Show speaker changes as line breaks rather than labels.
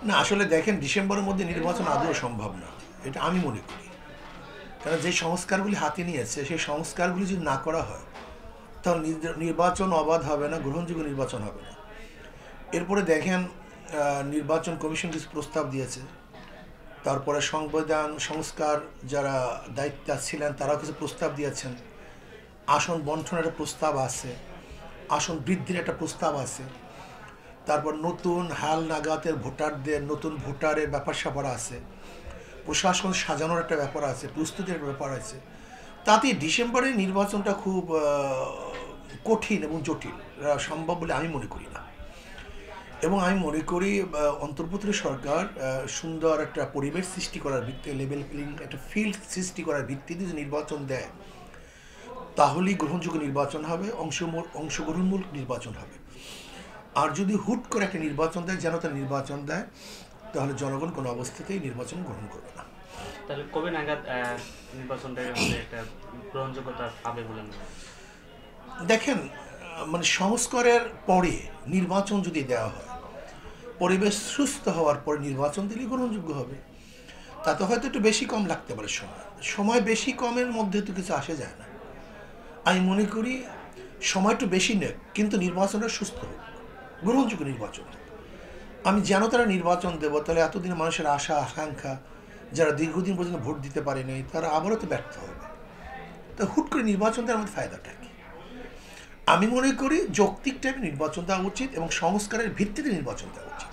না আসলে দেখেন ডিসেম্বরের মধ্যে নির্বাচন আদৌ সম্ভব না, এটা আমি মনে করি। কারণ যে সংস্কারগুলি হাতে নিয়েছে সেই সংস্কারগুলি যদি না করা হয় তাহলে নির্বাচন অবাধ হবে না, গ্রহণযোগ্য নির্বাচন হবে না। এরপরে দেখেন নির্বাচন কমিশন কিছু প্রস্তাব দিয়েছে, তারপরে সংবিধান সংস্কার যারা দায়িত্বে ছিলেন তারাও কিছু প্রস্তাব দিয়েছেন, আসন বন্টনের একটা প্রস্তাব আছে, আসন বৃদ্ধির একটা প্রস্তাব আছে, তারপর নতুন হাল নাগাতের ভোটারদের নতুন ভোটারের ব্যাপার স্যাপার আছে, প্রশাসন সাজানোর একটা ব্যাপার আছে, প্রস্তুতির একটা ব্যাপার আছে। তাতে ডিসেম্বরের নির্বাচনটা খুব কঠিন এবং জটিল, সম্ভব বলে আমি মনে করি না। এবং আমি মনে করি অন্তর্বর্তী সরকার সুন্দর একটা পরিবেশ সৃষ্টি করার ভিত্তিতে, লেভেল প্লেইং একটা ফিল্ড সৃষ্টি করার ভিত্তিতে যদি নির্বাচন দেয় তাহলেই গ্রহণযোগ্য নির্বাচন হবে, অংশগ্রহণমূলক নির্বাচন হবে। আর যদি হুট করে একটা নির্বাচন দেয়, যেন তার নির্বাচন দেয়, তাহলে জনগণ কোনো অবস্থাতেই নির্বাচন গ্রহণ করবে না।
তাহলে কবে নাগাদ নির্বাচনটা হলে একটা গ্রহণযোগ্যতা পাবে বলে মনে হয়?
দেখেন মানে সংস্কারের পরে নির্বাচন যদি দেওয়া হয়, পরিবেশ সুস্থ হওয়ার পর নির্বাচন দিলে গ্রহণযোগ্য হবে। তাতে হয়তো একটু বেশি কম লাগতে পারে, সময় বেশি কমের মধ্যে তো কিছু আসে যায় না। আমি মনে করি সময় একটু বেশি নেই, কিন্তু নির্বাচনটা সুস্থ হোক, গ্রহণযোগ্য নির্বাচন হোক। আমি যেন তারা নির্বাচন দেবো, তাহলে এতদিন মানুষের আশা আকাঙ্ক্ষা যারা দীর্ঘদিন পর্যন্ত ভোট দিতে পারেনি তারা আবারও তো ব্যর্থ হবে। তো হুট করে নির্বাচন দেওয়ার মধ্যে ফায়দাটা কি? আমি মনে করি যৌক্তিক টাইমে নির্বাচন দেওয়া উচিত এবং সংস্কারের ভিত্তিতে নির্বাচন দেওয়া উচিত।